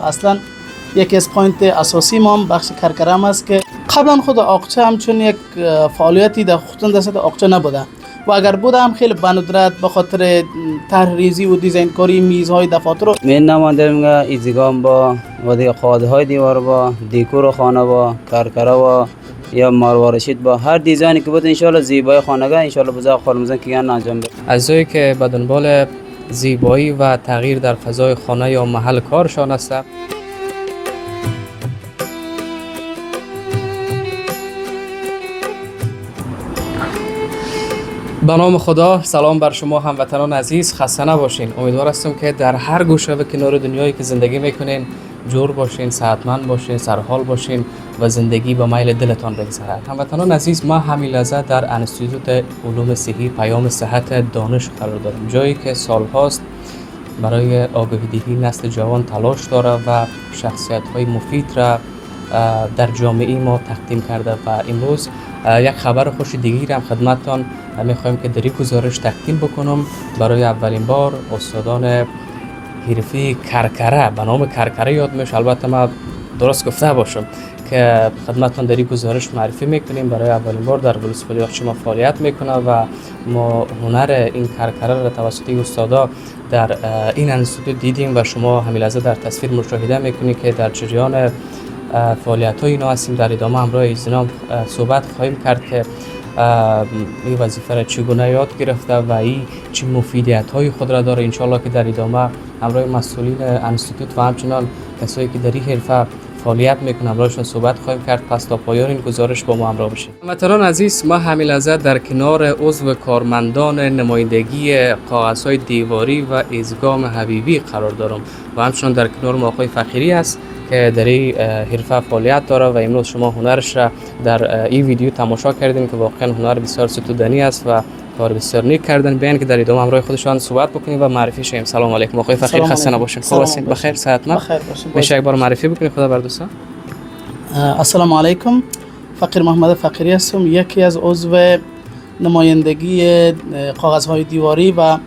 اصلا یکی از پوینت اساسی ما هم بخش کرکرم است که قبلا خود آقچه همچون یک فعالیتی در خصوص دست آقچه نبوده و اگر بوده هم خیلی بندرت به خاطر طرح ریزی و دیزاین کاری میزهای دفاتر رو من نمانده میگه ایزگام با و دیگه قاعده های دیوار با دیکور خانه با کرکره و یا مروارشید با هر دیزاینی که بود انشالله زیبای خانگاه انشالله بزرگ خالمزن که انجام بده. اعضایی که به دنبال زیبایی و تغییر در فضای خانه یا محل کارشان است. به نام خدا، سلام بر شما هموطنان عزیز، خسته نباشین. امیدوار هستم که در هر گوشه و کنار دنیایی که زندگی میکنین جور باشین، صحتمند باشین، سرحال باشین و زندگی به میل دلتان بگذرد. هموطنان عزیز، ما همیلزه در انستیتوت علوم صحی پیام صحت دانش قرار داریم، جایی که سالهاست برای آگاهی‌دهی نسل جوان تلاش داره و شخصیت‌های مفید را در جامعه ما تقدیم کرده و امروز یک خبر خوش دیگری هم خدمتتان میخوایم که در این گزارش تقدیم بکنم. برای اولین بار استادان حرفه کرکره به نام کرکره یاد میشه، البته ما درست گفته باشم که خدمتتان در این گزارش معرفی میکنیم. برای اولین بار در ولسوالی آقچه ما فعالیت میکنه و ما هنر این کرکره را توسط استادا در این انستیتوت دیدیم و شما همیلحظه در تصویر مشاهده میکنید که در جریان فعالیت های اینا هستیم. در ادامه همراه ایزنام صحبت خواهیم کرد که این وظیفه را چگونه یاد گرفته و این چه مفیدیت های خود را داره. انشالله که در ادامه همراه مسئولین انستیتوت و همچنان کسایی که در این حرفه فعالیت میکنن همراهشون صحبت خواهیم کرد. پس تا پایان این گزارش با ما همراه باشید. هموطنان عزیز، ما همیلحظه در کنار عضو کارمندان نمایندگی کاغذهای دیواری و ایزگام حبیبی قرار دارم و همچنان در کنار ما آقای فقیری است که در این حرفه فعالیت داره و امروز شما هنرش را در این ویدیو تماشا کردین که واقعا هنر بسیار ستودنی است و کار بسیار نیک کردن. بیان که در ادامه همراه خودشان صحبت بکنیم و معرفی شیم. سلام علیکم آقای فقیر، خسته نباشین. خوب هستین؟ بخیر، صحتمند؟ بخیر باشین. میشه یک بار معرفی بکنید خدا بر دوستان؟ السلام علیکم، فقیر محمد فقیری هستم، یکی از عضو نمایندگی کاغذهای دیواری و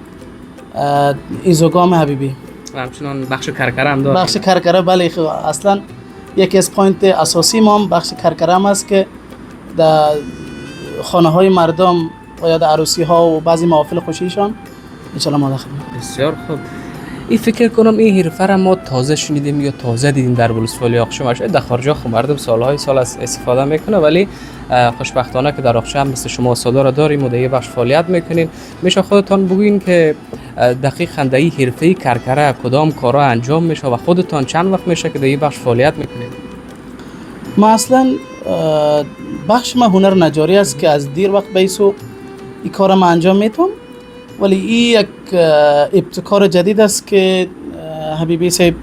ایزوگام حبیبی و همچنان بخش کرکره هم داریم. بخش کرکره بله، اصلا یکی از پوینت اساسی ما هم بخش کرکره هم است که در خانه های مردم و یا در عروسی ها و بعضی محافل خوشیشان انشالله ما داخل. بسیار خوب. این فکر کنم این حرفه را ما تازه شنیدیم یا تازه دیدیم در ولسوالی آقچه. ماشه در خارج خو مردم سالهای سال استفاده میکنه، ولی خوشبختانه که در آقچه هم مثل شما استادا را داریم و در بخش فعالیت میکنین. میشه خودتان بگوین که دقیقاً در این حرفه کرکره کدام کارا انجام میشه و خودتان چند وقت میشه که در این بخش فعالیت میکنین؟ ما اصلا بخش ما هنر نجاری است که از دیر وقت بیسو این کار ما انجام میتونم، ولی این یک ابتکار جدید است که حبیبی صاحب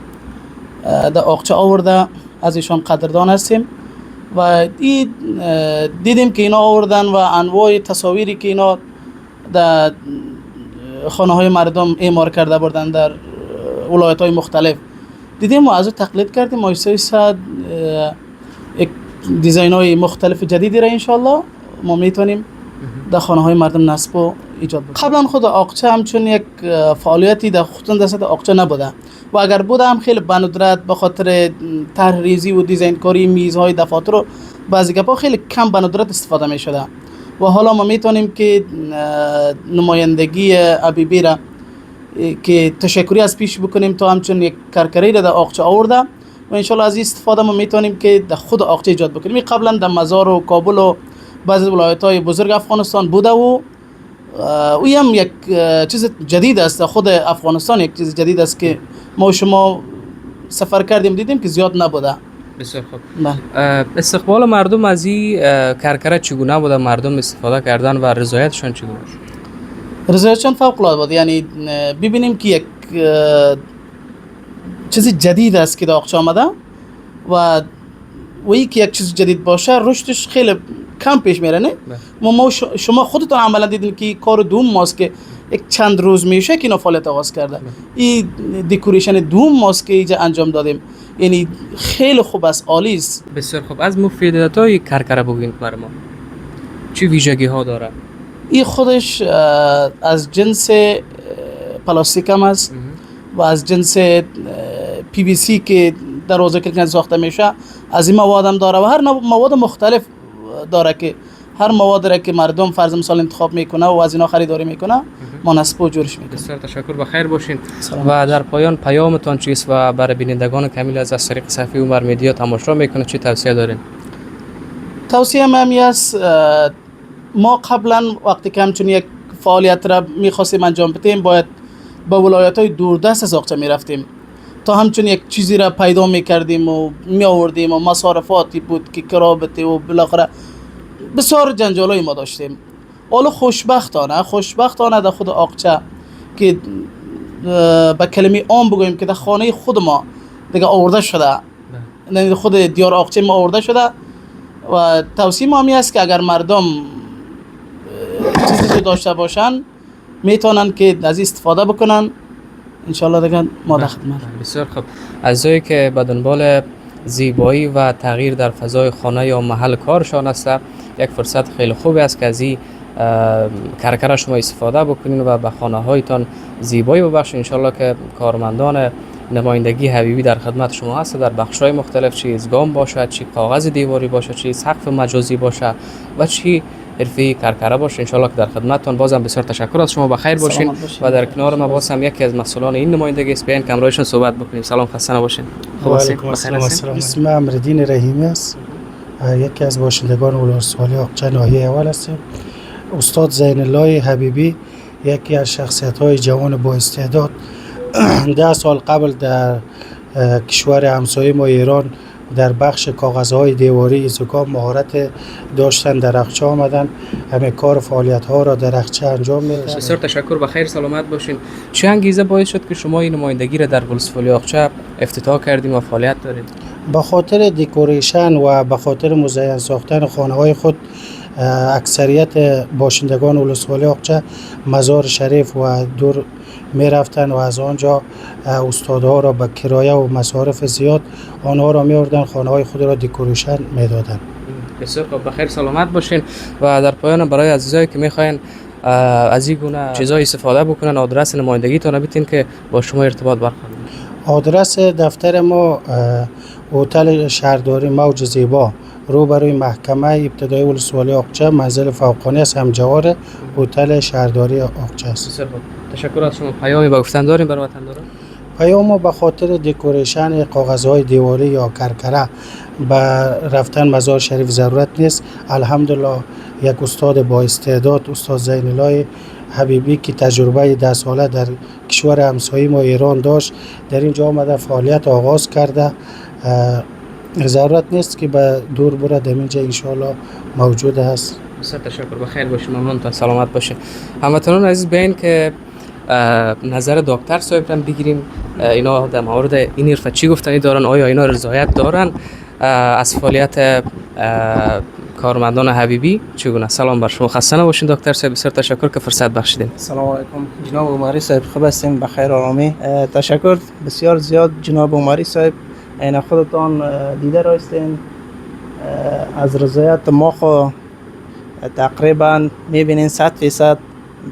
در آقچه آورده، از ایشان قدردان هستیم و این دیدیم که اینا آوردن و انواع تصاویری که اینا در خانه های مردم اعمار کرده بردن در ولایت های مختلف دیدیم و از او تقلید کردیم. ما یک دیزاین های مختلف جدیدی را انشالله ما میتونیم در خانه های مردم نصب و ایجاد بکنیم. قبلا خود آقچه همچون یک فعالیتی در خصوص دست آقچه نبوده و اگر بوده هم خیلی بندرت به خاطر طرح ریزی و دیزاین کاری میزهای دفاتر و بعضی گپا خیلی کم بندرت استفاده می شده و حالا ما میتونیم که نمایندگی حبیبی را که تشکری از پیش بکنیم تا همچون یک کرکری را در آقچه آورده و انشالله از این استفاده ما میتونیم که در خود آقچه ایجاد بکنیم. قبلا در مزار و کابل و بعضی ولایت‌های بزرگ افغانستان بوده و اوی هم یک چیز جدید است. خود افغانستان یک چیز جدید است که ما شما سفر کردیم دیدیم که زیاد نبوده. بسیار خوب. استقبال مردم از این کرکره چگونه بوده؟ مردم استفاده کردن و رضایتشان چگونه بود؟ رضایتشان فوق العاده بود. یعنی ببینیم که یک چیز جدید است که در آقچه آمده و وی که یک چیز جدید باشه رشدش خیلی کم پیش میره. نه ما شما خودتون عملا دیدین که کار دوم ماست که یک چند روز میشه که اینا فعالیت آغاز کرده. این دکوریشن دوم ماست که اینجا انجام دادیم، یعنی خیلی خوب است، عالی است. بسیار خوب. از مفیدیت‌های کرکره بگوین برای ما، چه ویژگی ها داره؟ این خودش از جنس پلاستیک هم است و از جنس پی وی سی که دروازه کلکن ساخته میشه از این مواد هم داره و هر نوع مواد مختلف داره که هر مواد را که مردم فرض مثال انتخاب میکنه و از اینا خریداری میکنه ما نصب و جورش میکنیم. بسیار تشکر، بخیر باشین. و در پایان پیامتان چیست و برای بینندگان کمیل از طریق صفحه عمر میدیا تماشا میکنه چی توصیه دارین؟ توصیه من است ما قبلا وقتی که همچون یک فعالیت را میخواستیم انجام بدیم باید به ولایت‌های دوردست از اقچه میرفتیم تا همچون یک چیزی را پیدا میکردیم و میآوردیم و مصارفاتی بود که کرابتی و بالاخره بسیار جنجالای ما داشتیم. حالا خوشبختانه در خود اقچه که به کلمه عام بگوییم که در خانه خود ما دیگه آورده شده، یعنی خود دیار اقچه ما آورده شده و توصیه ما همی است که اگر مردم چیزی داشته باشن میتونن که از استفاده بکنن. انشالله دیگه ما در خدمت. بسیار خوب. عزیزایی که به دنبال زیبایی و تغییر در فضای خانه یا محل کارشان است، یک فرصت خیلی خوبی است که از این کرکر شما استفاده بکنین و به خانه هایتان زیبایی ببخشید. انشالله که کارمندان نمایندگی حبیبی در خدمت شما هست در بخش‌های مختلف، چی ازگام باشد، چی کاغذ دیواری باشد، چی سقف مجازی باشد و چی حرفی کرکره باشه. انشالله که در خدمتتان. بازم بسیار تشکر از شما، بخیر باشین و در کنار ما باز هم یکی از مسئولان این نمایندگی است، بیاین کامرایشون صحبت بکنیم. سلام، خسته نباشین. و علیکم السلام. اسم امردین رحیمی است، یکی از باشندگان ولسوالی اقچه ناحیه اول هستیم. استاد زین الله حبیبی یکی از شخصیت‌های جوان با استعداد 10 سال قبل در کشور همسایه ما ایران در بخش کاغذهای دیواری ازگام مهارت داشتن، در اقچه آمدن، همه کار فعالیت ها را در اقچه انجام میدن. بسیار تشکر، بخیر سلامت باشین. چه انگیزه باعث شد که شما این نمایندگی را در ولسوالی اقچه افتتاح کردیم و فعالیت دارید؟ به خاطر دکوریشن و به خاطر مزین ساختن خانه های خود اکثریت باشندگان ولسوالی اقچه مزار شریف و دور می رفتن و از آنجا استادها را به کرایه و مصارف زیاد آنها را می آوردن، خانه های خود را دکوریشن می دادن. بسیار خوب، بخیر سلامت باشین. و در پایان برای عزیزایی که میخواین از این گونه چیزای استفاده بکنن آدرس نمایندگی تان بتین که با شما ارتباط برقرار. آدرس دفتر ما هتل شهرداری موج زیبا روبروی محکمه ابتدایی ولسوالی اقچه، منزل فوقانی است، همجوار هتل شهرداری اقچه است. بسیار خوب، تشکر از شما. پیامی به گفتن داریم برای وطنداران؟ پیام ما به خاطر دکوریشن کاغذهای دیواری یا کرکره به رفتن مزار شریف ضرورت نیست. الحمدلله یک استاد با استعداد، استاد زین الله حبیبی که تجربه 10 ساله در کشور همسایه ما ایران داشت، در اینجا آمده فعالیت آغاز کرده. ضرورت نیست که به دور بره، در اینجا انشاءالله موجود است. بسیار تشکر، بخیر باشید، ممنون تا سلامت باشه. هموطنان عزیز بیاین که نظر دکتر صاحب را بگیریم. اینا در مورد این حرفه چی گفتنی دارن؟ آیا اینا رضایت دارن از فعالیت کارمندان حبیبی؟ چگونه؟ سلام بر شما، خسته نباشین دکتر صاحب، بسیار تشکر که فرصت بخشیدین. سلام علیکم جناب عمری صاحب، خوب هستین؟ بخیر آرامی. تشکر بسیار زیاد جناب عمری صاحب، این خودتان دیده رایستین. از رضایت ما خو تقریبا میبینین 100%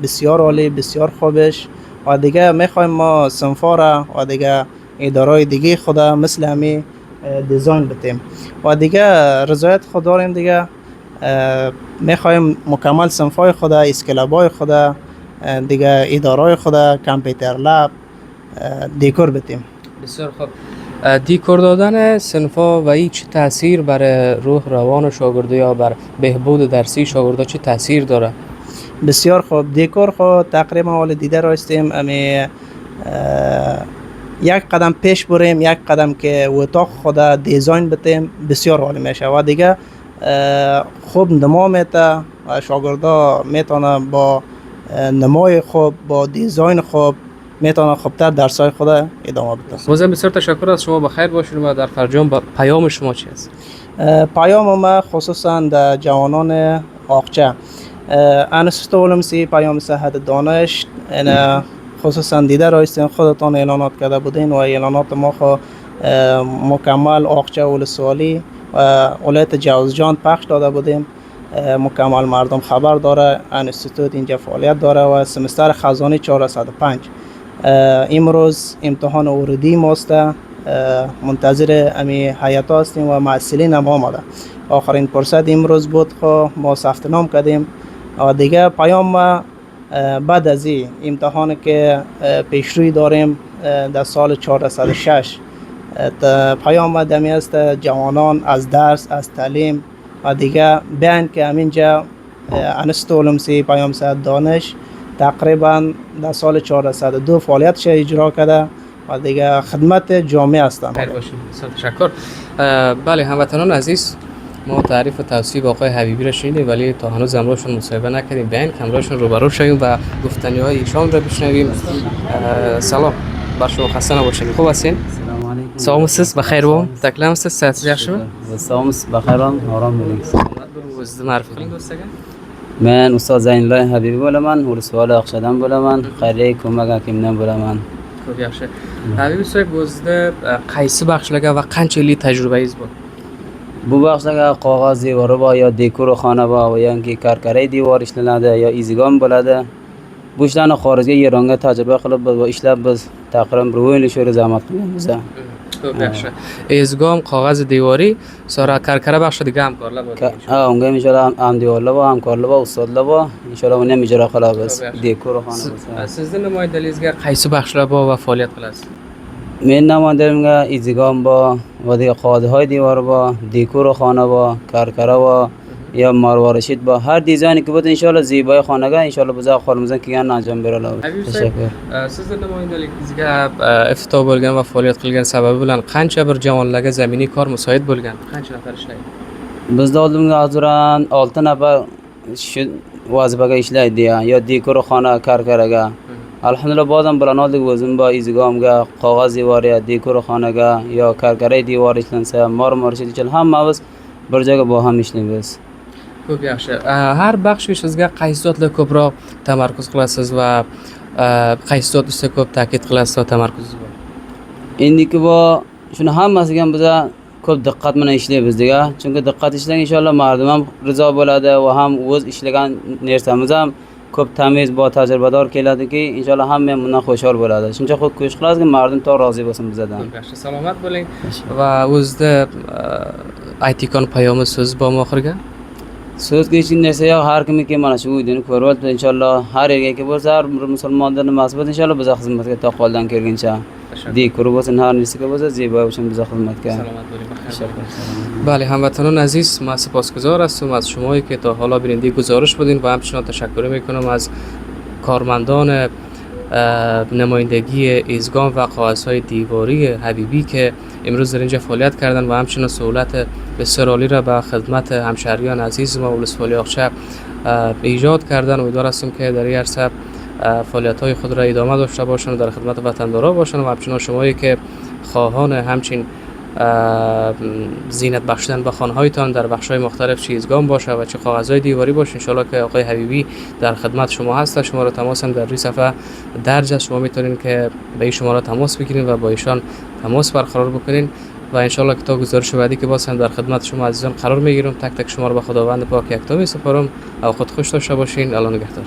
بسیار عالی، بسیار خوبش. و دیگه میخوایم ما صنفا را و دیگه ادارای دیگه خدا مثل همی دیزاین بتیم و دیگه رضایت خود داریم. دیگه میخوایم مکمل صنفای خدا، اسکلابای خدا، دیگه ادارای خدا، کامپیوتر لب دیکور بتیم. بسیار خوب. دیکور دادن صنفا و این چه تاثیر بر روح روان شاگرده یا بر بهبود درسی شاگرده چه تاثیر داره؟ بسیار خوب. دیکور خود تقریبا حال دیده رایستیم، امی یک قدم پیش بریم، یک قدم که اتاق خود دیزاین بتیم بسیار عالی میشه و دیگه خوب نما میته و شاگردا میتونه با نمای خوب، با دیزاین خوب میتونه خوبتر درسای خود ادامه بده. بازم بسیار تشکر از شما، بخیر باشید. و در فرجام پیام شما چی است؟ پیام ما خصوصا در جوانان اقچه، انستیتو علومسی پیام صحت دانش، خصوصا دیده رایستین خودتان اعلانات کرده بودین و اعلانات ما خو مکمل اقچه ولسوالی و ولایت جوزجان پخش داده بودیم. مکمل مردم خبر داره، انستیتوت اینجا فعالیت داره و سمستر خزانی 405 امروز امتحان ورودی ماست منتظر امی حیاتا هستیم و معسلین هم آمده. آخرین فرصت امروز بود خو ما ثبت نام کردیم و دیگه پیام ما بعد از این امتحان که پیشروی داریم در سال 406 پیام ما دمی است جوانان از درس از تعلیم و دیگه بیان که همینجا انستولمسی پیام ساعت دانش تقریبا در سال 402 فعالیتش اجرا کرده و دیگه خدمت جامعه هستم. خیر باشید. تشکر. بله هموطنان عزیز، ما تعریف و توصیف آقای حبیبی را شنیدیم ولی تا هنوز همراهشون مصاحبه نکردیم. بیاین که همراهشون روبرو شویم و گفتنی های ایشان را بشنویم. سلام بر شما، خسته نباشید. خوب هستین؟ سلام علیکم. سلامسیز، بخیر بو؟ تکلم است، صحت yaxshi mi? Sog'miz, baxayron, orom bo'ling. O'zingizni ma'rifat qiling do'staga. Men ustoz Zaynulloy Habibi bo'laman, Urusvoli Oqshadan bo'laman, xayriya ko'mak hakimdan bo'laman. Xo'p, yaxshi. Habibi so'yib, o'zida qaysi baxshilarga va qancha yillik tajribangiz bor? Bu baxshilarga qog'oz devori bor, yo dekor xona bor, yoki karkaray devor ishlanadi, yo izigon bo'ladi. Bu ishlarni xorijga, Eronga tajriba qilib biz va ishlab biz taqriban 1 yil sho'ri zahmat qilganmiz. Xo'p, yaxshi. Ezgom, qog'oz devoriy, sonra karkara baxshi degan hamkorlar bor. Ha, unga inshaalloh hamkorlar bor, hamkorlar bor, ustozlar bor. Inshaalloh uni ham ijro qilamiz. Dekor xona bo'lsa. Sizni namoyandalingizga qaysi baxshilar bor va faoliyat qilasiz? Men namoyandalarimga izigon bor, va qog'ozهای devori bor, dekor xona bor, karkara bor, یا مروارشید با هر دیزاینی که بود ان شاء الله زیبای خانگاه ان شاء الله بزاق qo'limizdan kelganini anjom beramiz. Tashakkur. Sizni namoyandaligingizga iftito bo'lgan va faoliyat qilgan sababi bilan qancha bir javonlarga zaminiy kor musoid bo'lgan? Qancha nafar ishlaydi? Bizda oldimga azuran 6 nafar shu vazifaga ishlaydi yo dekor xona karkaraga. Alhamdulillah ba'zan bilan oldik o'zim bor izigomga, qog'oz devori, dekor xonaga yo karkaray devori ishlansa, marmarshid uchun hammamiz bir joyga bu ham ishlaymiz. Xo'p, yaxshi. Har baxsh ishingizga qaysi zotlar ko'proq tamarkuz qilasiz va qaysi zot ustida ko'p ta'kid qilasiz va tamarkuzingiz bor? Endiki bu shuni hammasiga biz ko'p diqqat bilan ishlaymiz degan. Chunki diqqat ishlagan inshaalloh mardum ham rizo bo'ladi va ham o'z ishlagan narsamiz ham ko'p tamiz va tajribador keladiki, inshaalloh hamma ham bundan xushhol bo'ladi. Shuncha ko'p ko'sh qilasizki, mardum to rozi bo'lsin bizdan. Yaxshi, salomat bo'ling va o'zida aytikon payomi so'z bormi oxirga? So'zga hech narsa yo'q, har kimniki mana shu uyni ko'ryapti, inshaalloh har yerga bo'lsa, har bir musulmonlar nimasi bo'lsa, inshaalloh biz xizmatga taqvoldan kelguncha dekor bo'lsin, har narsaga bo'lsa, zebo uchun biz xizmatga. Salomat bo'ling, baxtiyor. Bale, hamvatanon aziz, من سپاسگزار هستم از شمایی که تا حالا بیننده گزارش بودین و همچنان تشکر میکنم از کارمندان نمایندگی ایزگان و قاعده‌های دیواری حبیبی که امروز در اینجا فعالیت کردن و همچنان سهولت بسیار عالی را به خدمت همشهریان عزیز ما ولسوالی آقچه ایجاد کردن. امیدوار هستم که در این عرصه فعالیت‌های خود را ادامه داشته باشند و در خدمت وطنداران باشند و همچنان شمایی که خواهان همچین زینت بخشیدن به خانه‌هایتان در بخش‌های مختلف چه ایزگان باشه و چه کاغذهای دیواری باشه، ان شاءالله که آقای حبیبی در خدمت شما هست. شما را تماس هم در روی صفحه درج است، شما میتونین که به این شماره تماس بگیرین و با ایشان تماس برقرار بکنین و ان شاءالله که تا گزارش بعدی که باز هم در خدمت شما عزیزان قرار میگیرم. تک تک شما را به خداوند پاک یکتا میسپارم. اوقات خوش داشته باشین. الله نگهدار.